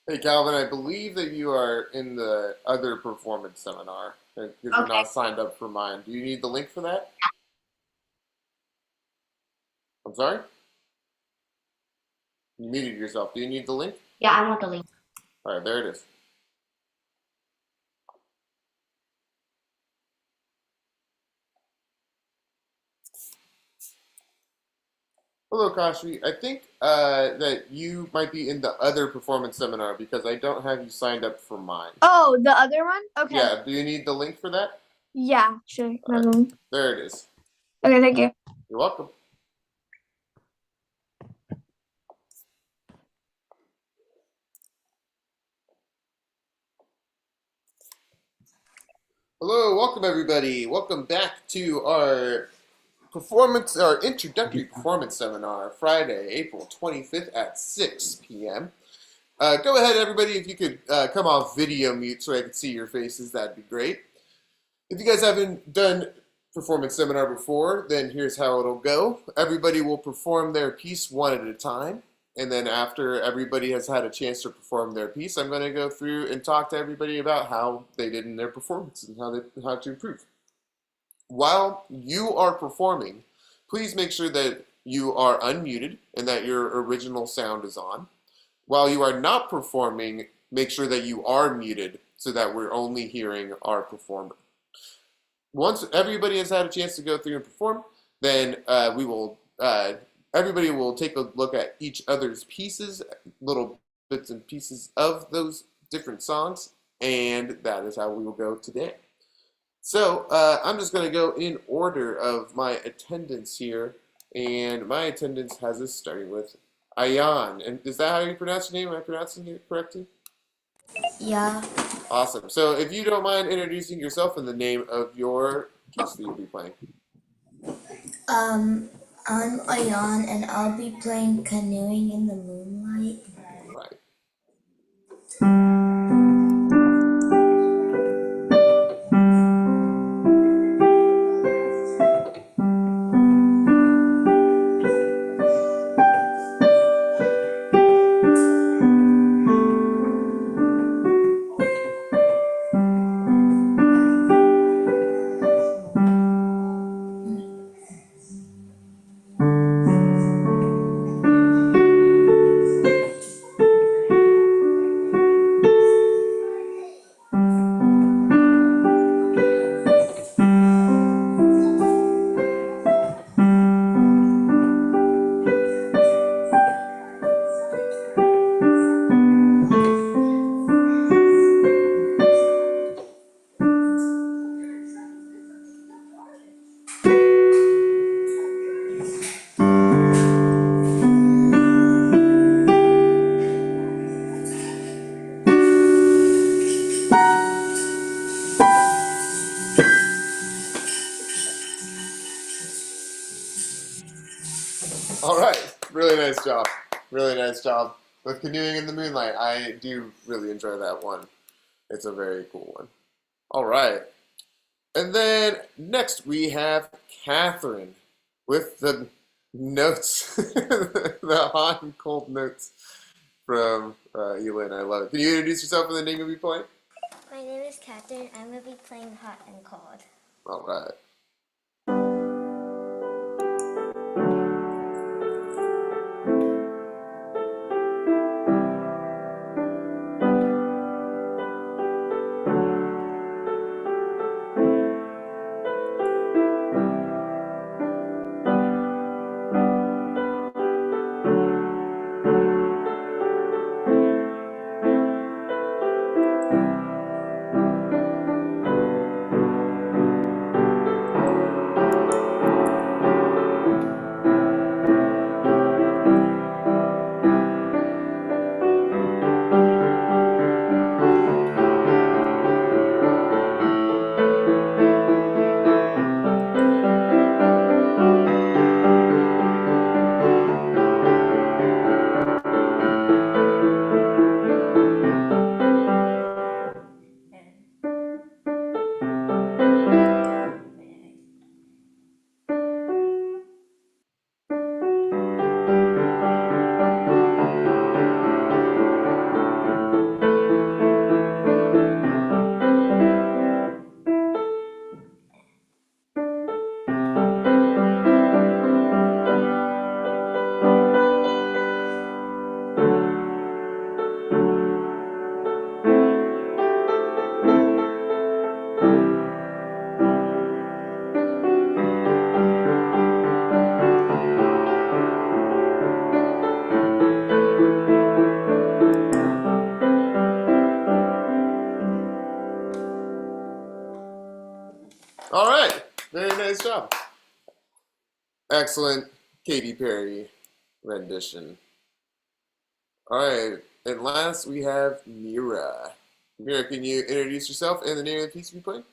Hey Calvin, I believe that you are in the other performance seminar because you're Okay. not signed up for mine. Do you need the link for that? I'm sorry? You muted yourself. Do you need the link? Yeah, I want the link. All right, there it is. Hello, Kashi. I think that you might be in the other performance seminar because I don't have you signed up for mine. Oh, the other one? Okay. Yeah, do you need the link for that? Yeah, sure. All No right, problem. there it is. Okay, thank you. You're welcome. Hello, welcome everybody. Welcome back to our introductory performance seminar, Friday, April 25th at 6 p.m. Go ahead, everybody, if you could come off video mute so I can see your faces, that'd be great. If you guys haven't done performance seminar before, then here's how it'll go. Everybody will perform their piece one at a time. And then after everybody has had a chance to perform their piece, I'm going to go through and talk to everybody about how they did in their performance and how to improve. While you are performing, please make sure that you are unmuted and that your original sound is on. While you are not performing, make sure that you are muted so that we're only hearing our performer. Once everybody has had a chance to go through and perform, then everybody will take a look at each other's pieces, little bits and pieces of those different songs, and that is how we will go today. So I'm just going to go in order of my attendance here, and my attendance has us starting with Ayan. And is that how you pronounce your name? Am I pronouncing it correctly? Yeah. Awesome. So if you don't mind introducing yourself and the name of your piece that you'll be playing. Um, I'm Ayan and I'll be playing Canoeing in the Moonlight. Right. All right. Really nice job. Really nice job with Canoeing in the Moonlight. I do really enjoy that one. It's a very cool one. All right. And then next we have Catherine with the notes, the hot and cold notes from Elin. I love it. Can you introduce yourself and the name you'll be playing? My name is Catherine. I'm going to be playing Hot and Cold. All right. Excellent Katy Perry rendition. All right, and last we have Mira. Mira, can you introduce yourself and the name of the piece you're playing?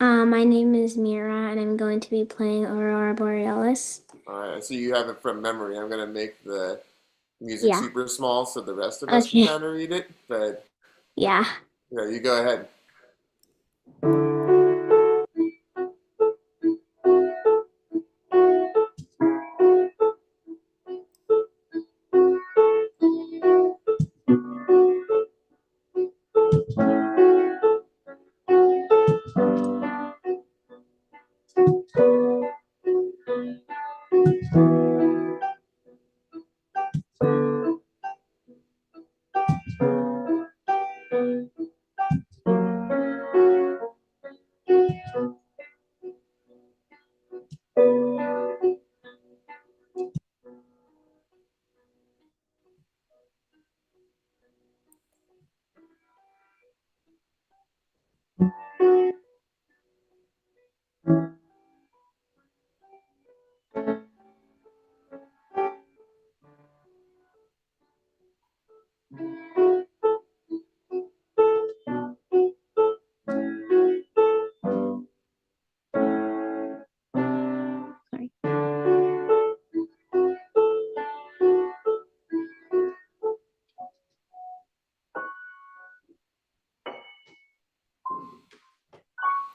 My name is Mira, and I'm going to be playing Aurora Borealis. All right, so you have it from memory. I'm gonna make the music Yeah. super small so the rest of us can Okay. kind of read it. But Yeah. yeah, you go ahead. Sorry.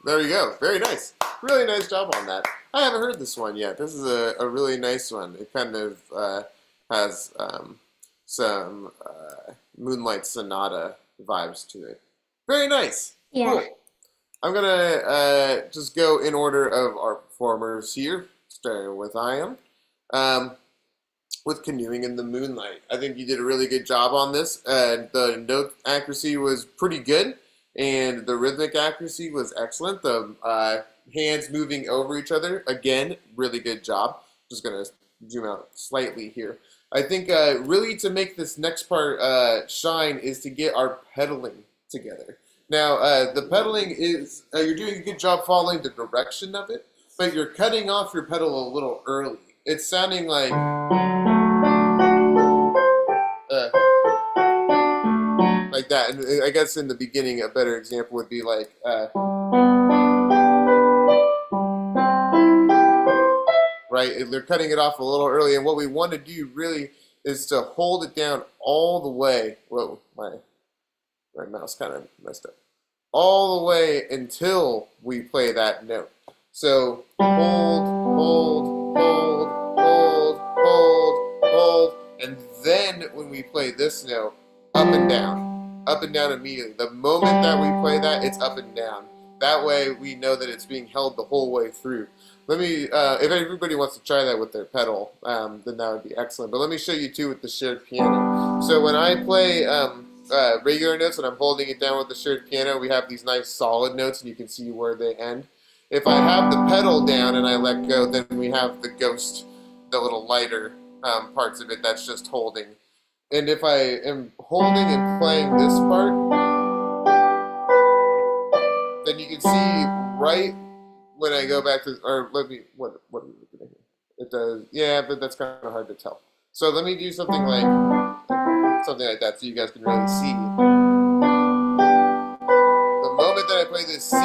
There we go. Very nice. Really nice job on that. I haven't heard this one yet. This is a really nice one. It kind of has some Moonlight Sonata vibes to it. Very nice. Yeah. Cool. I'm going to just go in order of our performers here, starting with I am. With Canoeing in the Moonlight. I think you did a really good job on this. The note accuracy was pretty good, and the rhythmic accuracy was excellent. The hands moving over each other, again, really good job. Just going to zoom out slightly here. I think really to make this next part shine is to get our pedaling together. Now, the pedaling is, you're doing a good job following the direction of it, but you're cutting off your pedal a little early. It's sounding like... like that. And I guess in the beginning, a better example would be like... right? They're cutting it off a little early, and what we want to do really is to hold it down all the way. Whoa, my mouse kind of messed up. All the way until we play that note. So hold, hold, hold, hold, hold, hold, and then when we play this note, up and down immediately. The moment that we play that, it's up and down. That way we know that it's being held the whole way through. Let me, if everybody wants to try that with their pedal, then that would be excellent. But let me show you too with the shared piano. So when I play regular notes and I'm holding it down with the shared piano, we have these nice solid notes and you can see where they end. If I have the pedal down and I let go, then we have the ghost, the little lighter parts of it that's just holding. And if I am holding and playing this part, then you can see right when I go back to, or let me, what are we looking at here? It does, yeah, but that's kind of hard to tell. So let me do something like that so you guys can really see. The moment that I play this C,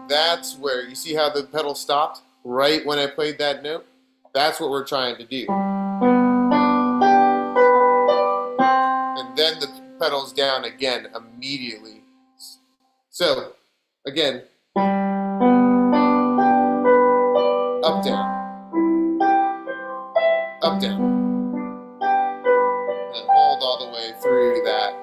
that's where, you see how the pedal stopped right when I played that note? That's what we're trying to do. And then the pedal's down again immediately. So, again, up, down, up, down, and hold all the way through that,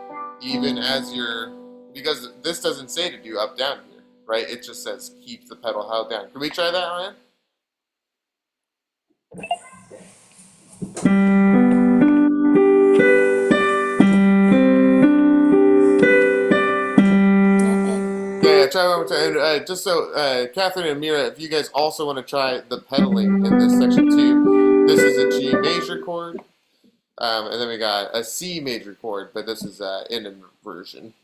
even as you're, because this doesn't say to do up, down here, right? It just says keep the pedal held down. Can we try that, Ryan? Yeah, try one more time. And, just so, Catherine and Mira, if you guys also want to try the pedaling in this section too, this is a G major chord, and then we got a C major chord, but this is in inversion.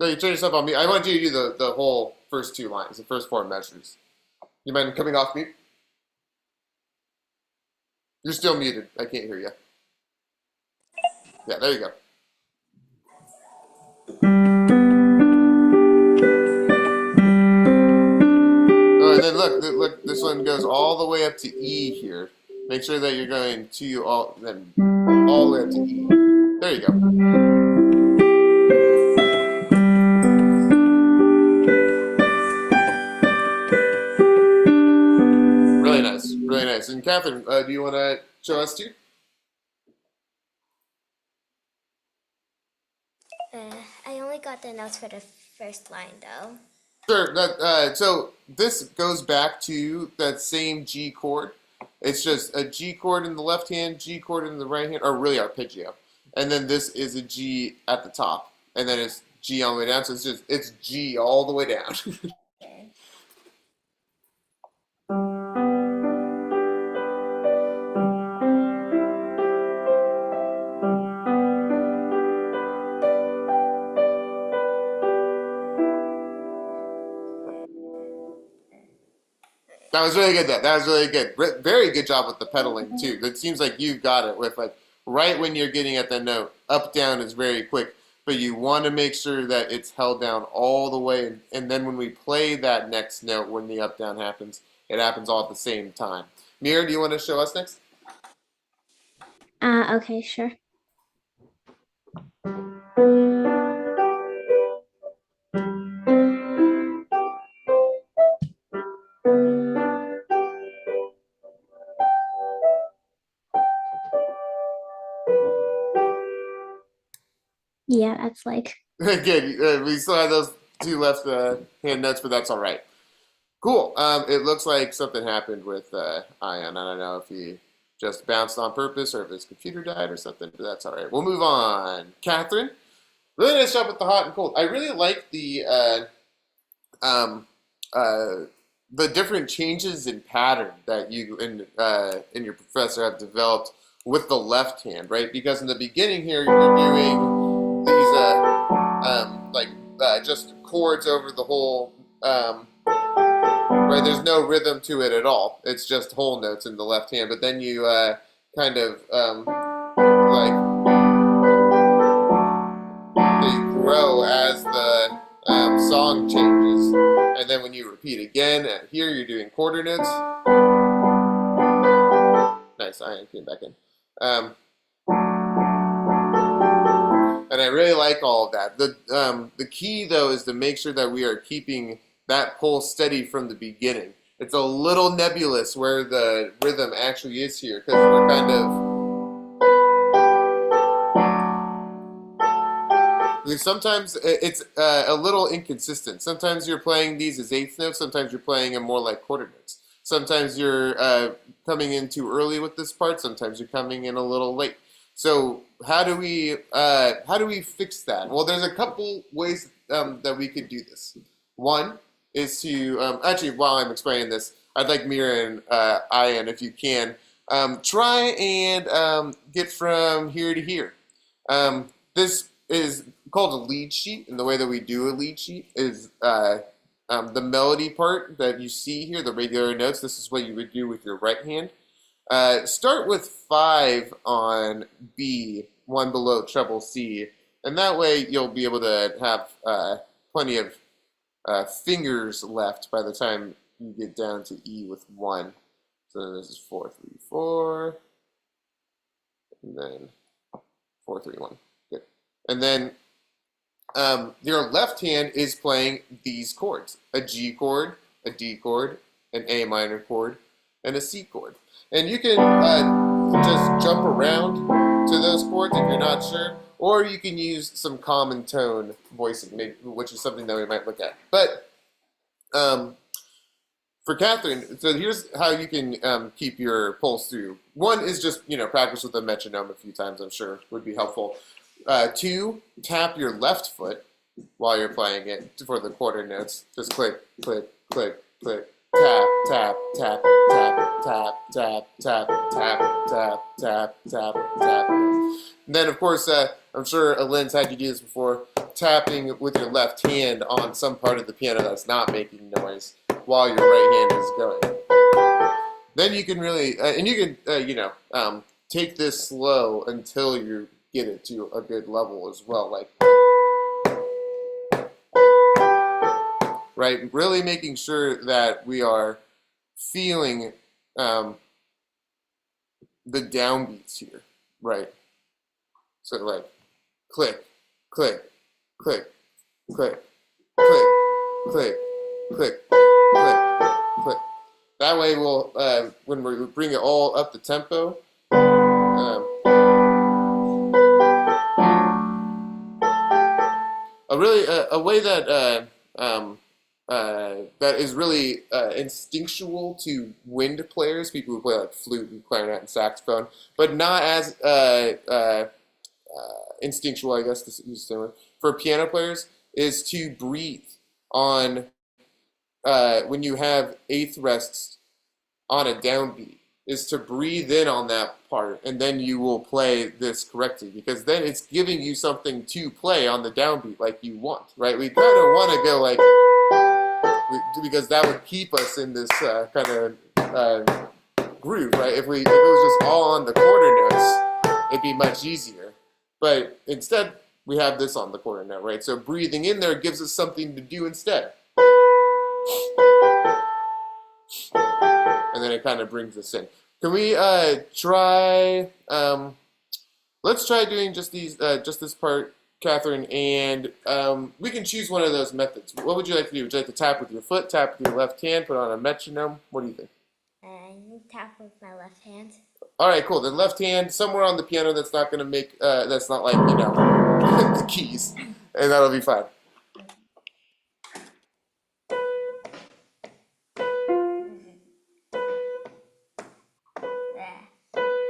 No, you turn yourself on mute. I want you to do the whole first 2 lines, the first 4 measures. You mind coming off mute? You're still muted. I can't hear you. Yeah, there you go. Oh, and then look, this one goes all the way up to E here. Make sure that you're going to all the way up to E. There you go. Really nice, really nice. And Catherine, do you want to show us too? I only got the notes for the first line though. Sure. So this goes back to that same G chord. It's just a G chord in the left hand, G chord in the right hand, or really arpeggio. And then this is a G at the top, and then it's G all the way down. So it's G all the way down. Okay. That was really good. That was really good. Very good job with the pedaling too. It seems like you got it with like right when you're getting at the note. Up down is very quick, but you want to make sure that it's held down all the way. And then when we play that next note, when the up down happens, it happens all at the same time. Mira, do you want to show us next? Okay, sure. Yeah, that's like. Good. We still have those 2 left hand notes, but that's all right. Cool. It looks like something happened with Ion. I don't know if he just bounced on purpose or if his computer died or something, but that's all right. We'll move on. Catherine, really nice job with the hot and cold. I really like the different changes in pattern that you and your professor have developed with the left hand, right? Because in the beginning here, you're doing these just chords over the whole. Right, there's no rhythm to it at all. It's just whole notes in the left hand. But then you kind of like they grow as the song changes, and then when you repeat again, here you're doing quarter notes. Nice, I came back in. And I really like all of that. The key though is to make sure that we are keeping that pulse steady from the beginning. It's a little nebulous where the rhythm actually is here because we're kind of. Sometimes it's a little inconsistent. Sometimes you're playing these as eighth notes. Sometimes you're playing them more like quarter notes. Sometimes you're coming in too early with this part. Sometimes you're coming in a little late. So how do we fix that? Well, there's a couple ways that we could do this. One is to actually, while I'm explaining this, I'd like Mira and Ian, if you can, try and get from here to here. This is called a lead sheet, and the way that we do a lead sheet is the melody part that you see here, the regular notes. This is what you would do with your right hand. Start with 5 on B, 1 below treble C, and that way you'll be able to have plenty of fingers left by the time you get down to E with 1. So this is 4, 3, 4, and then 4, 3, 1. Good. And then your left hand is playing these chords: a G chord, a D chord, an A minor chord, and a C chord. And you can just jump around to those chords if you're not sure, or you can use some common tone voicing, maybe, which is something that we might look at. But for Catherine, so here's how you can keep your pulse through. 1 is just practice with a metronome a few times. I'm sure would be helpful. 2, tap your left foot while you're playing it for the quarter notes. Just click, click, click, click, tap, tap, tap, tap, tap, tap, tap, tap, tap, tap, tap, tap. And then, of course, I'm sure Lynn's had you do this before, tapping with your left hand on some part of the piano that's not making noise while your right hand is going. Then you can really, and you can, take this slow until you get it to a good level as well, like, right? Really making sure that we are feeling the downbeats here, right? So like, click, click, click, click, click, click, click, click, click. That way we'll, when we bring it all up the tempo, a way that that is really instinctual to wind players, people who play like flute and clarinet and saxophone, but not as instinctual, I guess, to use the same word, for piano players, is to breathe on when you have eighth rests on a downbeat, is to breathe in on that part, and then you will play this correctly, because then it's giving you something to play on the downbeat like you want, right? We kind of want to go like, because that would keep us in this kind of groove, right? If it was just all on the quarter notes, it'd be much easier. But instead, we have this on the quarter note, right? So breathing in there gives us something to do instead. And then it kind of brings us in. Can we try, let's try doing just this part, Catherine, and we can choose one of those methods. What would you like to do? Would you like to tap with your foot, tap with your left hand, put on a metronome? What do you think? Tap with my left hand. All right, cool. Then left hand somewhere on the piano that's not going to make, that's not like, the keys, and that'll be fine.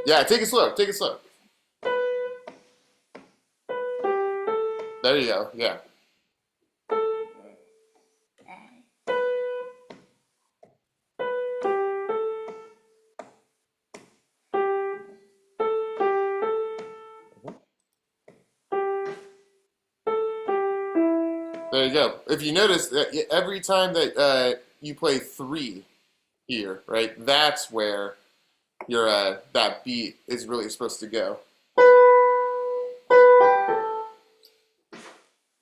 Yeah, take it slow. Take it slow. There you go. Yeah. There you go. If you notice that every time that you play 3 here, right, that's where your that beat is really supposed to go.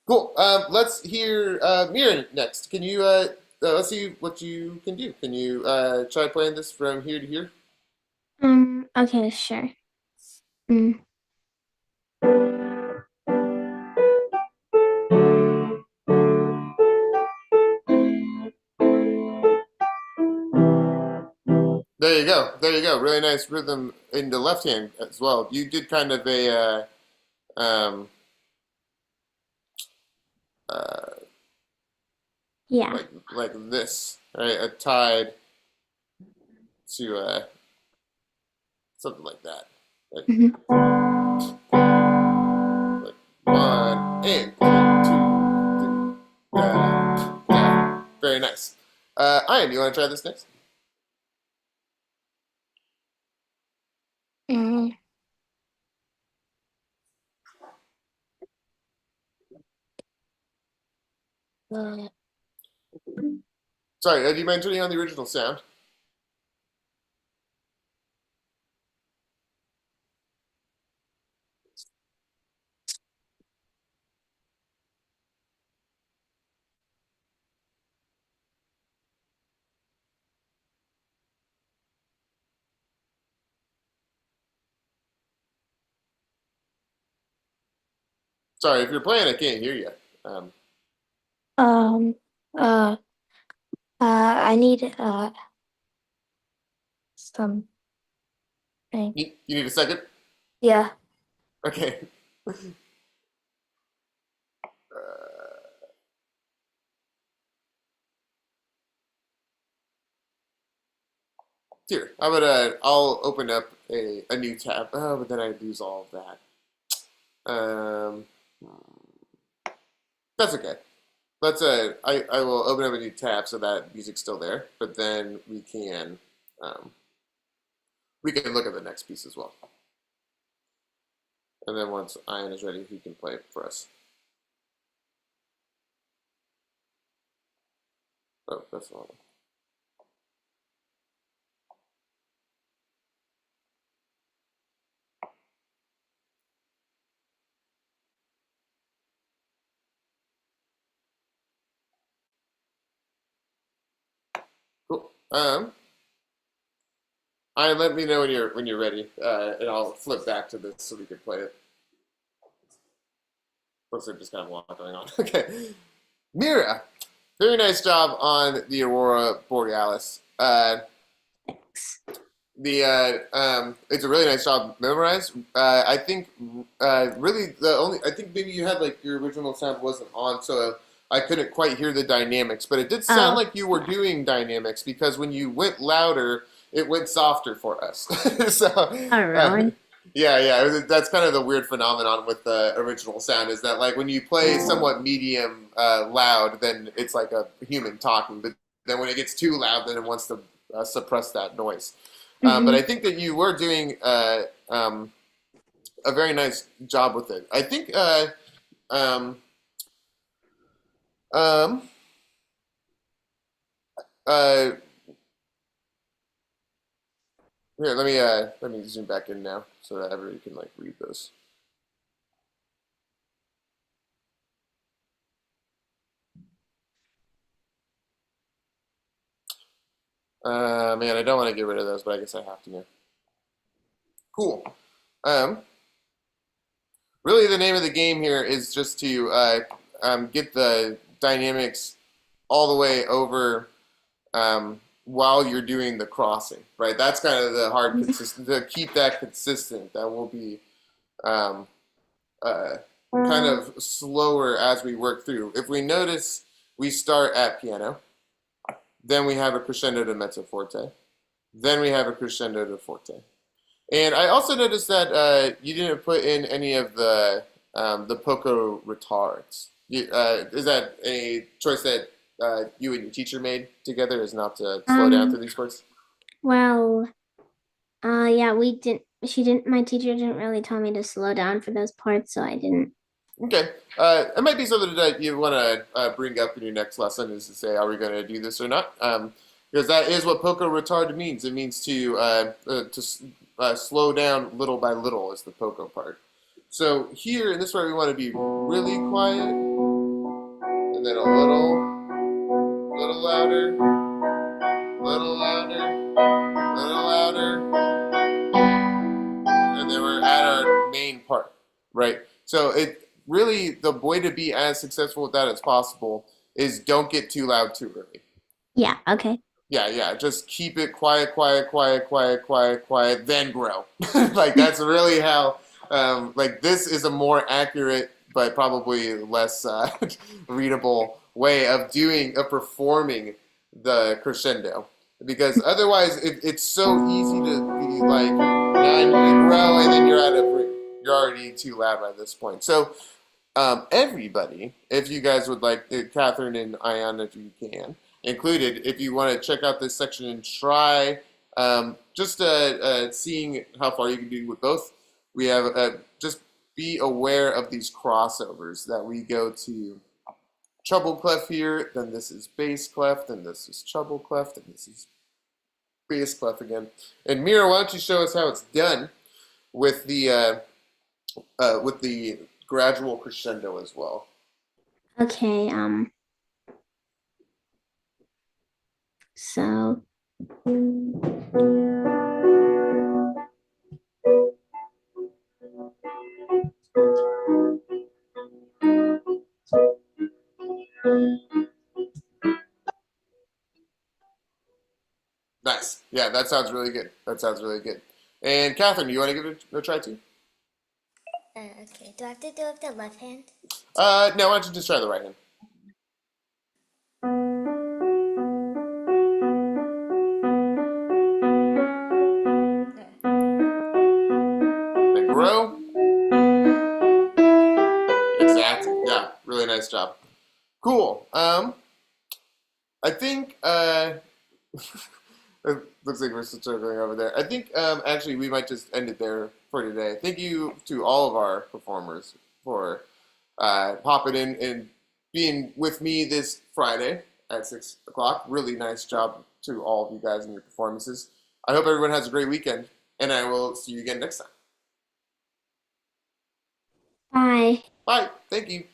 Cool. Let's hear Mira next. Can you let's see what you can do. Can you try playing this from here to here? Okay, sure. Mm. There you go. There you go. Really nice rhythm in the left hand as well. You did kind of a um, uh, Yeah. like this, right? A tide to something like that. Like, Mhm. like 1 and 2, 3. Very nice. Ian, you want to try this next? Mm. Uh, Sorry, do you mind turning on the original sound? Sorry, if you're playing, I can't hear you. um, uh, I need something. You need a second? Yeah. Okay. Here, I'll open up a new tab. Oh, but then I'd lose all of that. That's okay. I will open up a new tab so that music's still there, but then um, we can look at the next piece as well. And then once Ian is ready, he can play it for us. Oh, that's the wrong one. Cool. Ian, let me know when you're ready, and I'll flip back to this so we can play it. Looks like just kind of a lot going on. Okay, Mira, very nice job on the Aurora Borealis. Thanks. It's a really nice job memorized. I think really I think maybe you had like your original sound wasn't on, so I couldn't quite hear the dynamics. But it did sound like you were doing dynamics because when you went louder, it went softer for us. So, Oh, really? yeah. That's kind of the weird phenomenon with the original sound is that like when you play somewhat medium loud, then it's like a human talking. But then when it gets too loud, then it wants to suppress that noise. But I think that you were doing a very nice job with it. I think um, uh, here, let me zoom back in now so that everybody can like read this. Man, I don't want to get rid of those, but I guess I have to now. Cool. Um, Really, the name of the game here is just to get the dynamics all the way over while you're doing the crossing, right? That's kind of the hard consistent to keep that consistent. That will be um, kind of slower as we work through. If we notice, we start at piano, then we have a crescendo to mezzo forte, then we have a crescendo to forte. And I also noticed that you didn't put in any of the poco retards. Is that a choice that you and your teacher made together? Is not to slow down through these parts? Well, yeah, we didn't. She didn't. My teacher didn't really tell me to slow down for those parts, so I didn't. Okay. It might be something that you want to bring up in your next lesson is to say, are we going to do this or not? Because that is what poco retard means. It means to slow down little by little is the poco part. So here in this part, we want to be really quiet, and then a little louder, little louder, little louder, and then we're at our main part, right? So it really the way to be as successful with that as possible is don't get too loud too early. Yeah. Okay. Yeah. Just keep it quiet, quiet, then grow. Like that's really how. Like this is a more accurate, but probably less readable way of performing the crescendo. Because otherwise, it's so easy to be like, now you grow, and then you're already too loud by this point. So everybody, if you guys would like, Catherine and Ayan, if you can, included, if you want to check out this section and try just seeing how far you can do with both, we have just be aware of these crossovers that we go to treble clef here, then this is bass clef, then this is treble clef, then this is bass clef again. And Mira, why don't you show us how it's done with the gradual crescendo as well. Okay. So. Nice. Yeah, that sounds really good. That sounds really good. And Catherine, you want to give it a try too? Okay. Do I have to do it with the left hand? No, why don't you just try the right hand? Then grow. Exactly. Yeah, really nice job. Cool. I think it looks like we're still circling over there. I think actually we might just end it there for today. Thank you to all of our performers for popping in and being with me this Friday at 6 o'clock. Really nice job to all of you guys and your performances. I hope everyone has a great weekend, and I will see you again next time. Bye. Bye. Thank you.